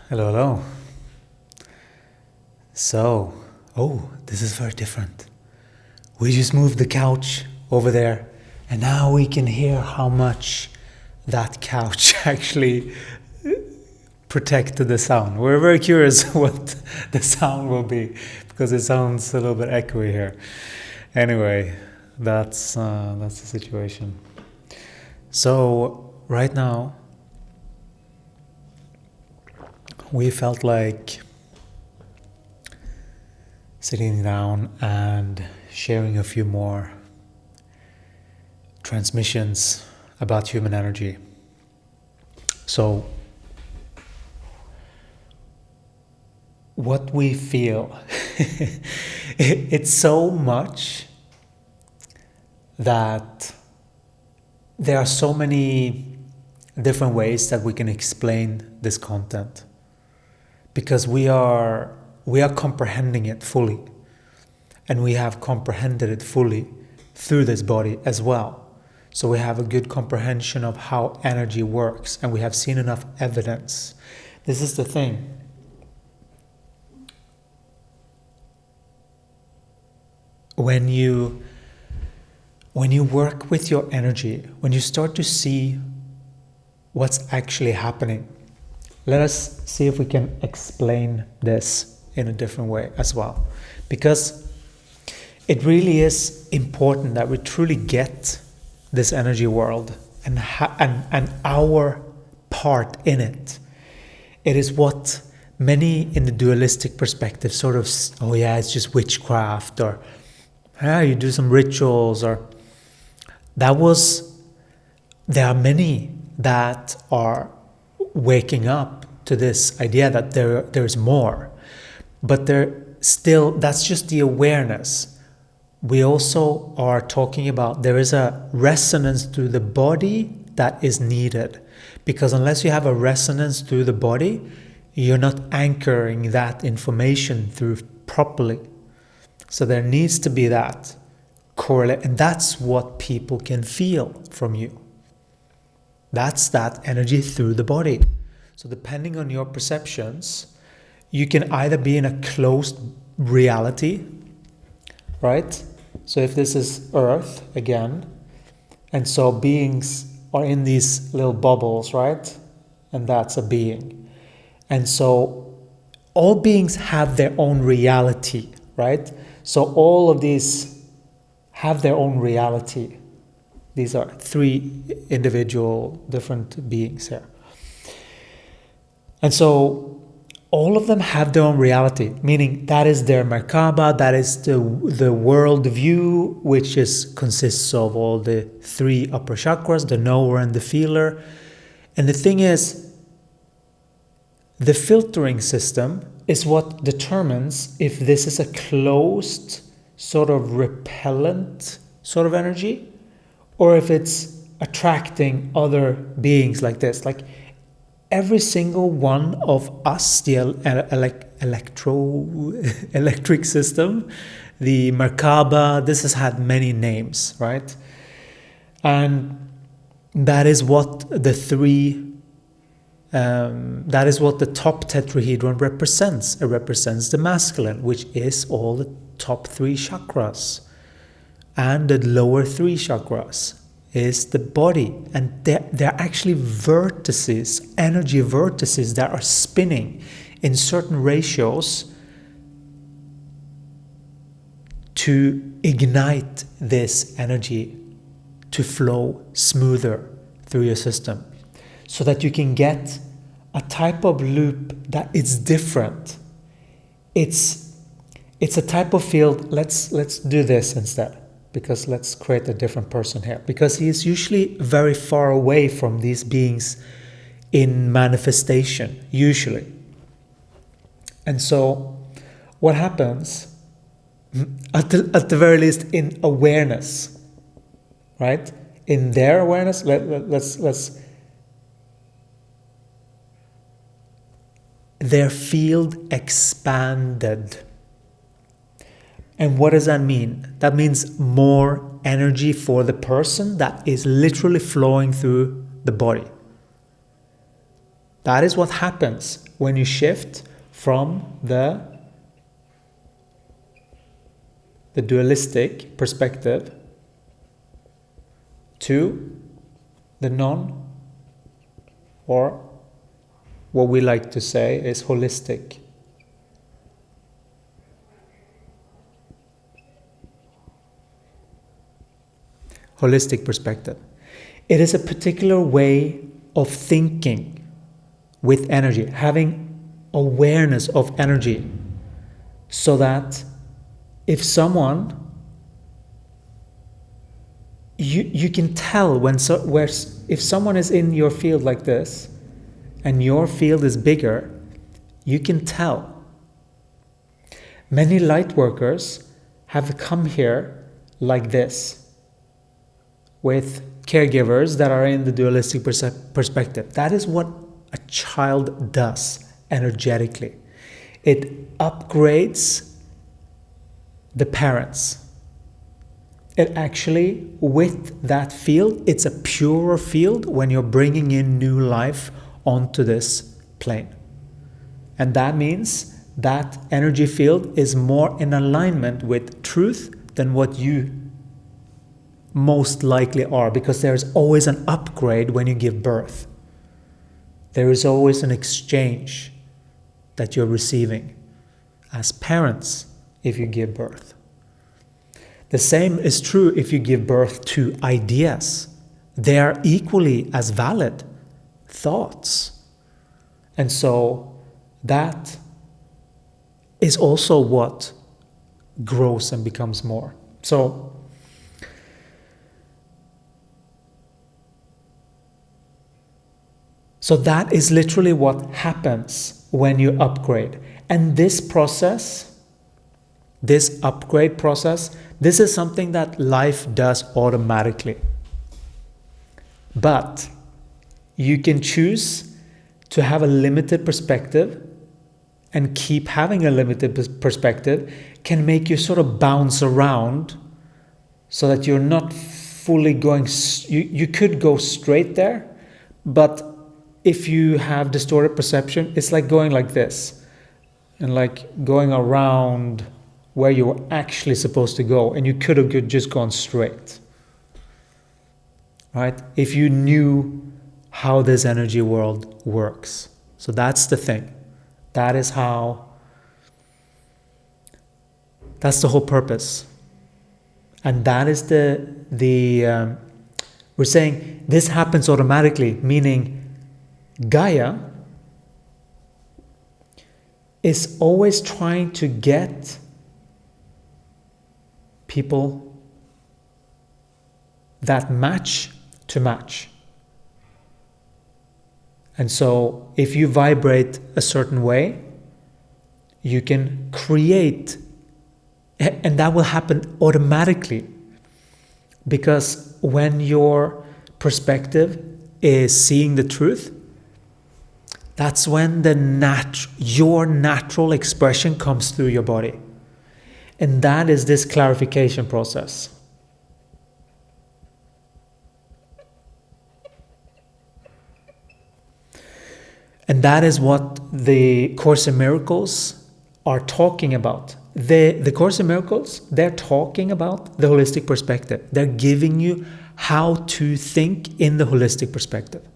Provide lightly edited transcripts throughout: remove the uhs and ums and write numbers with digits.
Hello, hello. This is very different. We just moved the couch over there, and now we can hear how much that couch actually protected the sound. We're very curious what the sound will be, because it sounds a little bit echoey here. Anyway, that's the situation. So right now, we felt like sitting down and sharing a few more transmissions about human energy. So, what we feel, it's so much that there are so many different ways that we can explain this content, because we are comprehending it fully, and we have comprehended it fully through this body as well. So we have a good comprehension of how energy works, and we have seen enough evidence. This is the thing. When you work with your energy, when you start to see what's actually happening, let us see if we can explain this in a different way as well. Because it really is important that we truly get this energy world and our part in it. It is what many in the dualistic perspective sort of, oh yeah, it's just witchcraft, or you do some rituals, or there are many that are waking up to this idea that there's more. But that's just the awareness. We also are talking about there is a resonance through the body that is needed. Because unless you have a resonance through the body, you're not anchoring that information through properly. So there needs to be that correlate, and that's what people can feel from you. That's that energy through the body. So depending on your perceptions, you can either be in a closed reality, right? So if this is Earth again, and so beings are in these little bubbles, right? And that's a being. And so all beings have their own reality, right? So all of these have their own reality. These are three individual different beings here. And so all of them have their own reality, meaning that is their Merkaba, that is the world view, which consists of all the three upper chakras, the knower and the feeler. And the thing is, the filtering system is what determines if this is a closed, sort of repellent sort of energy, or if it's attracting other beings like this. Like every single one of us, the electric system, the Merkaba, this has had many names, right? And that is what the top tetrahedron represents. It represents the masculine, which is all the top three chakras. And the lower three chakras is the body. And they're actually vertices, energy vertices that are spinning in certain ratios to ignite this energy to flow smoother through your system, so that you can get a type of loop that is different. It's a type of field. Let's do this instead, because let's create a different person here, because he is usually very far away from these beings in manifestation, usually. And so what happens, at the very least in awareness, right? In their awareness, let's their field expanded. And what does that mean? That means more energy for the person that is literally flowing through the body. That is what happens when you shift from the dualistic perspective to the non, or what we like to say is holistic. Holistic perspective. It is a particular way of thinking with energy, having awareness of energy, so that if someone, you can tell if someone is in your field like this and your field is bigger, you can tell. Many light workers have come here like this, with caregivers that are in the dualistic perspective. That is what a child does energetically. It upgrades the parents. It actually, with that field, it's a purer field when you're bringing in new life onto this plane. And that means that energy field is more in alignment with truth than what you most likely are, because there's always an upgrade when you give birth. There is always an exchange that you're receiving as parents if you give birth. The same is true if you give birth to ideas. They are equally as valid thoughts. And so that is also what grows and becomes more. So that is literally what happens when you upgrade. And this process, this upgrade process, this is something that life does automatically. But you can choose to have a limited perspective, and keep having a limited perspective can make you sort of bounce around so that you're not fully going, you could go straight there, but if you have distorted perception, it's like going like this and like going around where you were actually supposed to go, and you could have just gone straight, right? If you knew how this energy world works. So that's the thing. That's the whole purpose. And that is we're saying this happens automatically, meaning Gaia is always trying to get people that match to match. And so if you vibrate a certain way, you can create, and that will happen automatically, because when your perspective is seeing the truth, that's when your natural expression comes through your body. And that is this clarification process. And that is what the Course in Miracles are talking about. The Course in Miracles, they're talking about the holistic perspective. They're giving you how to think in the holistic perspective.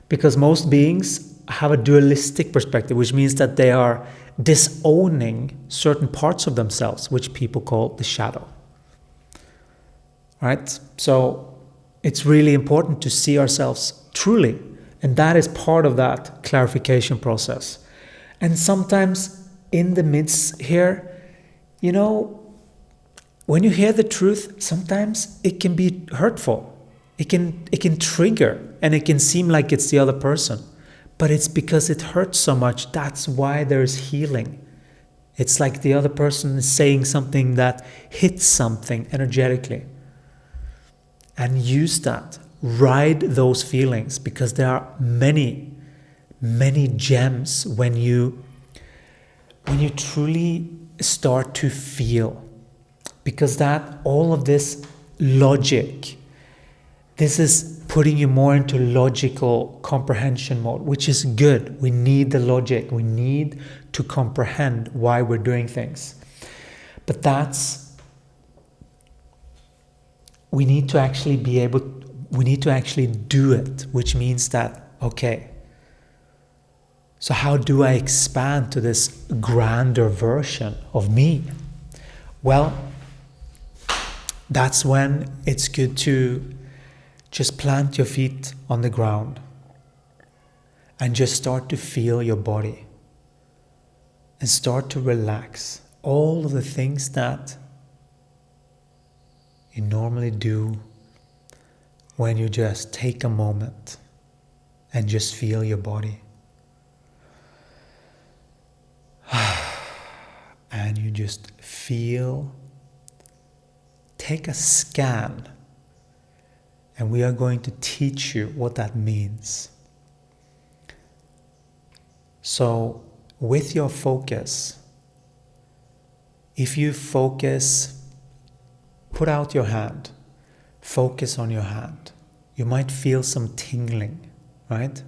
Because most beings have a dualistic perspective, which means that they are disowning certain parts of themselves, which people call the shadow. Right? So it's really important to see ourselves truly. And that is part of that clarification process. And sometimes in the midst here, when you hear the truth, sometimes it can be hurtful. It can trigger, and it can seem like it's the other person. But it's because it hurts so much. That's why there's healing. It's like the other person is saying something that hits something energetically. And use that. Ride those feelings, because there are many, many gems when you truly start to feel. Because that all of this logic, this is putting you more into logical comprehension mode, which is good. We need the logic. We need to comprehend why we're doing things. But we need to actually do it, which means that, okay, so how do I expand to this grander version of me? Well, that's when it's good to just plant your feet on the ground and just start to feel your body and start to relax all of the things that you normally do when you just take a moment and just feel your body. And you just feel, take a scan, and we are going to teach you what that means. So, with your focus, if you focus, put out your hand, focus on your hand, you might feel some tingling, right?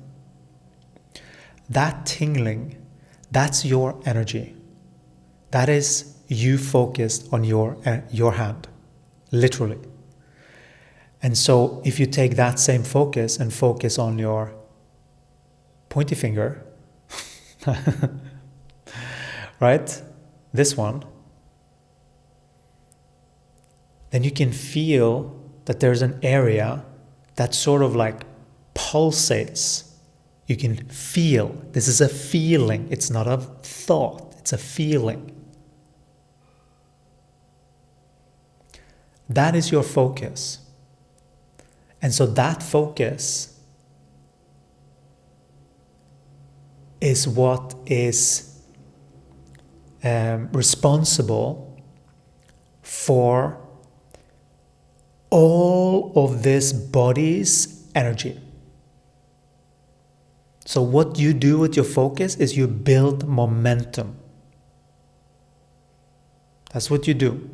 That tingling, that's your energy. That is you focused on your hand, literally. And so if you take that same focus and focus on your pointy finger, right? This one, then you can feel that there's an area that sort of like pulsates. You can feel. This is a feeling. It's not a thought. It's a feeling. That is your focus. And so that focus is what is responsible for all of this body's energy. So what you do with your focus is you build momentum. That's what you do.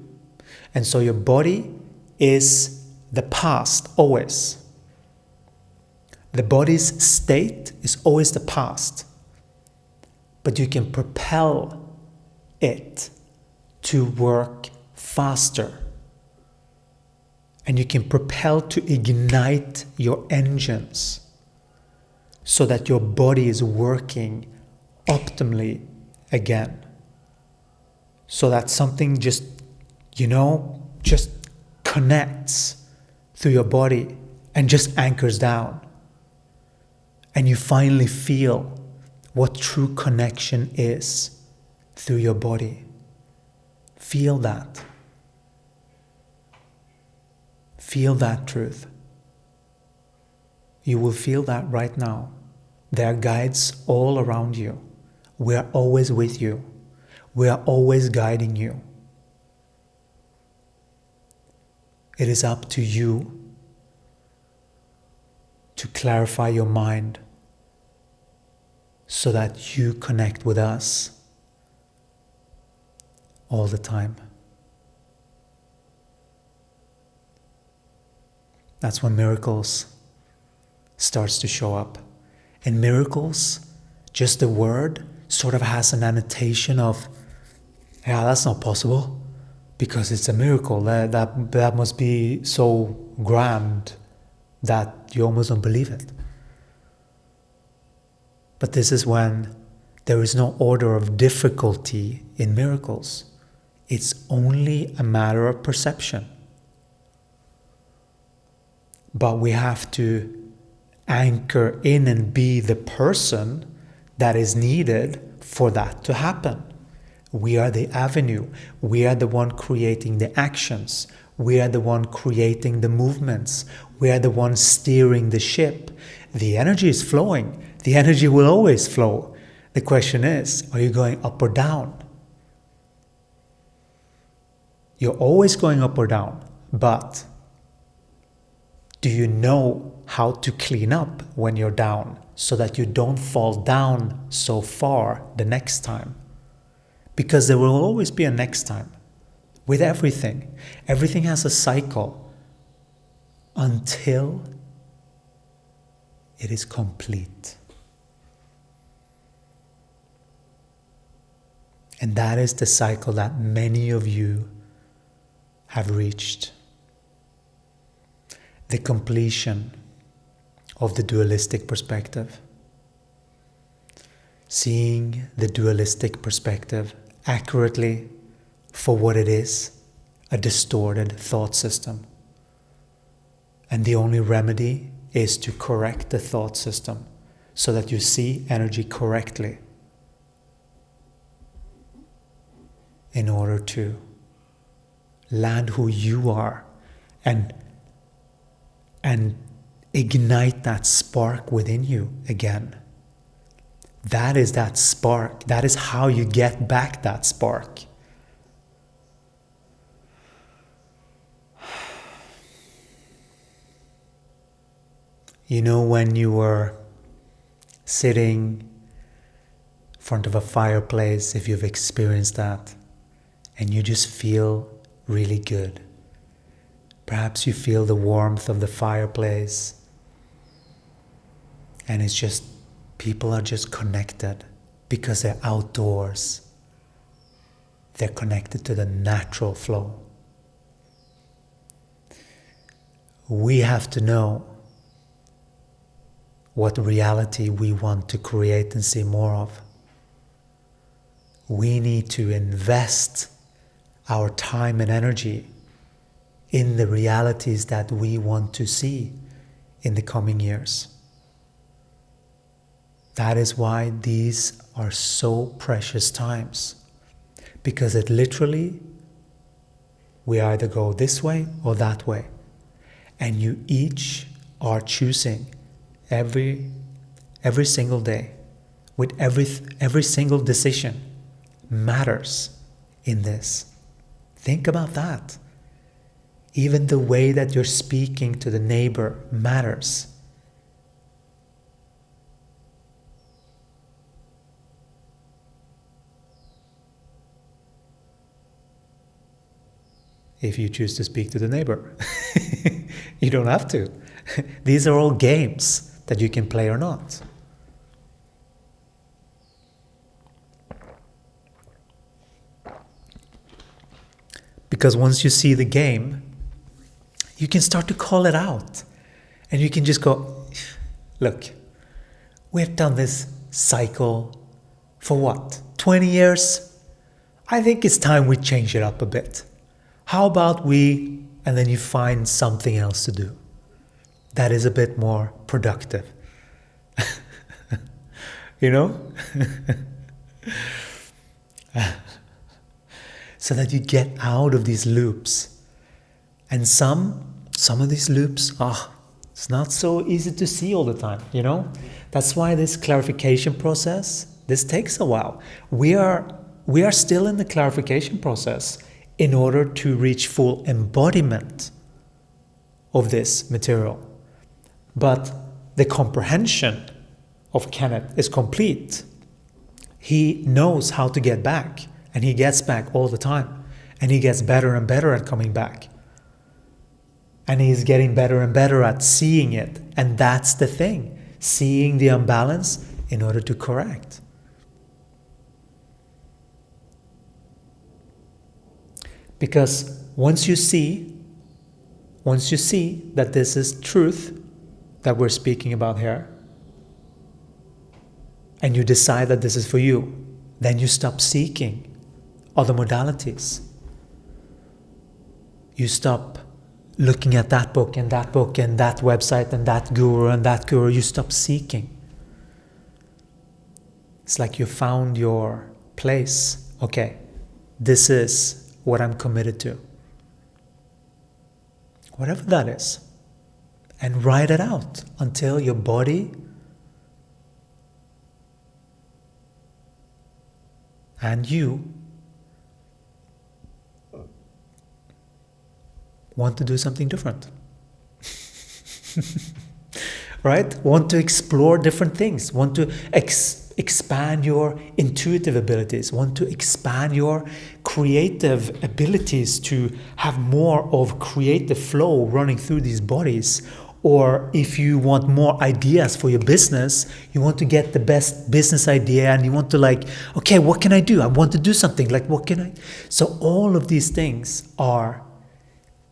And so your body is the past, always. The body's state is always the past. But you can propel it to work faster. And you can propel to ignite your engines so that your body is working optimally again. So that something just connects through your body and just anchors down. And you finally feel what true connection is through your body. Feel that. Feel that truth. You will feel that right now. There are guides all around you. We are always with you. We are always guiding you. It is up to you to clarify your mind so that you connect with us all the time. That's when miracles starts to show up. And miracles, just the word, sort of has an annotation of, yeah, that's not possible. Because it's a miracle. That must be so grand that you almost don't believe it. But this is when there is no order of difficulty in miracles. It's only a matter of perception. But we have to anchor in and be the person that is needed for that to happen. We are the avenue. We are the one creating the actions. We are the one creating the movements. We are the one steering the ship. The energy is flowing. The energy will always flow. The question is, are you going up or down? You're always going up or down, but do you know how to clean up when you're down so that you don't fall down so far the next time? Because there will always be a next time. With everything. Everything has a cycle until it is complete. And that is the cycle that many of you have reached. The completion of the dualistic perspective. Seeing the dualistic perspective accurately for what it is, a distorted thought system. And the only remedy is to correct the thought system so that you see energy correctly in order to land who you are and ignite that spark within you again. That is that spark. That is how you get back that spark. You know, when you were sitting in front of a fireplace, if you've experienced that, and you just feel really good. Perhaps you feel the warmth of the fireplace, and it's just, people are just connected because they're outdoors. They're connected to the natural flow. We have to know what reality we want to create and see more of. We need to invest our time and energy in the realities that we want to see in the coming years. That is why these are so precious times, because it literally, we either go this way or that way, and you each are choosing every single day, with every single decision matters in this. Think about that. Even the way that you're speaking to the neighbor matters. If you choose to speak to the neighbor. You don't have to. These are all games that you can play or not. Because once you see the game, you can start to call it out. And you can just go, look, we've done this cycle for what? 20 years? I think it's time we change it up a bit. How about we, and then you find something else to do that is a bit more productive. You know? So that you get out of these loops. And some of these loops, it's not so easy to see all the time, you know? That's why this clarification process, this takes a while. We are still in the clarification process in order to reach full embodiment of this material. But the comprehension of Kenneth is complete. He knows how to get back, and he gets back all the time. And he gets better and better at coming back. And he's getting better and better at seeing it. And that's the thing. Seeing the imbalance in order to correct. Because once you see that this is truth that we're speaking about here, and you decide that this is for you, then you stop seeking other modalities. You stop looking at that book and that website and that guru and that guru. You stop seeking. It's like you found your place. Okay, this is what I'm committed to. Whatever that is. And write it out until your body and you want to do something different. Right? Want to explore different things. Want to expand your intuitive abilities. Want to expand your creative abilities to have more of creative flow running through these bodies. Or if you want more ideas for your business, you want to get the best business idea and you want to like, okay, what can I do? I want to do something, like what can I? So all of these things are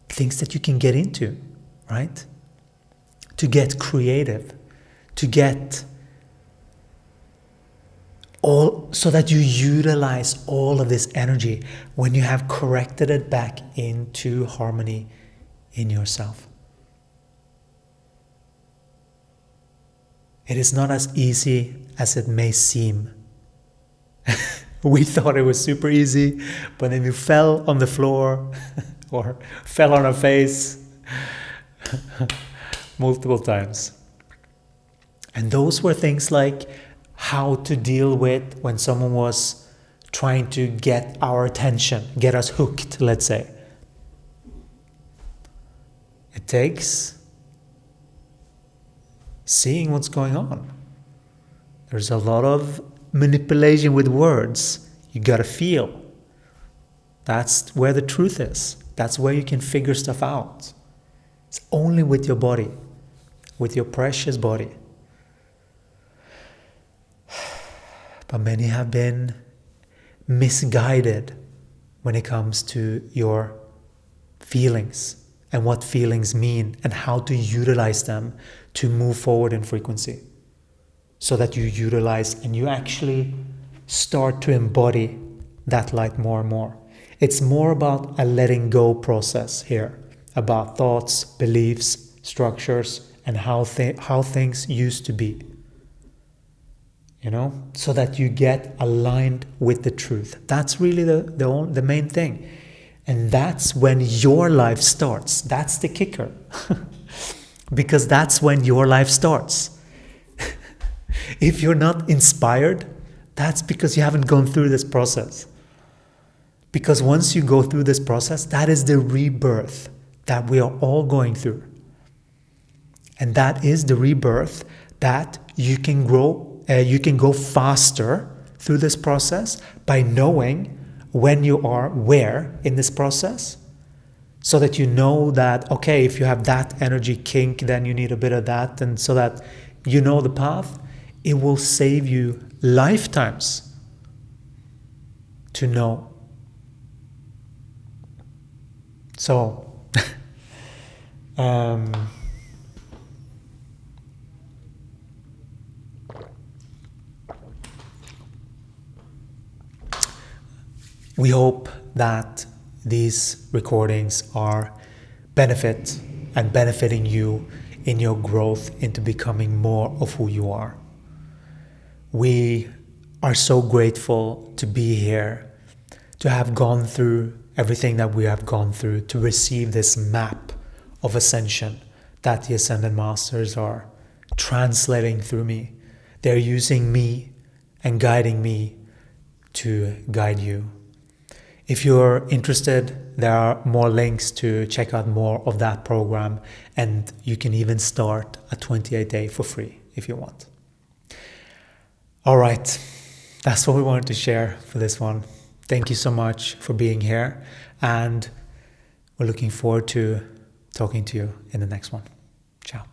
things that you can get into, right? To get creative, to get all, so that you utilize all of this energy when you have corrected it back into harmony in yourself. It is not as easy as it may seem. We thought it was super easy, but then we fell on the floor or fell on our face multiple times. And those were things like how to deal with when someone was trying to get our attention, get us hooked, let's say. It takes seeing what's going on. There's a lot of manipulation with words. You gotta feel. That's where the truth is. That's where you can figure stuff out. It's only with your body, with your precious body. But many have been misguided when it comes to your feelings and what feelings mean and how to utilize them to move forward in frequency, so that you utilize and you actually start to embody that light more and more. It's more about a letting go process here, about thoughts, beliefs, structures, and how things used to be. You know, so that you get aligned with the truth. That's really the main thing. And that's when your life starts. That's the kicker. Because that's when your life starts. If you're not inspired, that's because you haven't gone through this process. Because once you go through this process, that is the rebirth that we are all going through. And that is the rebirth that you can grow. You can go faster through this process by knowing when you are where in this process, so that you know that, okay, if you have that energy kink, then you need a bit of that, and so that you know the path. It will save you lifetimes to know. So, we hope that these recordings are benefiting you in your growth into becoming more of who you are. We are so grateful to be here, to have gone through everything that we have gone through, to receive this map of ascension that the Ascended Masters are translating through me. They're using me and guiding me to guide you. If you're interested, there are more links to check out more of that program, and you can even start a 28-day for free if you want. All right, that's what we wanted to share for this one. Thank you so much for being here, and we're looking forward to talking to you in the next one. Ciao.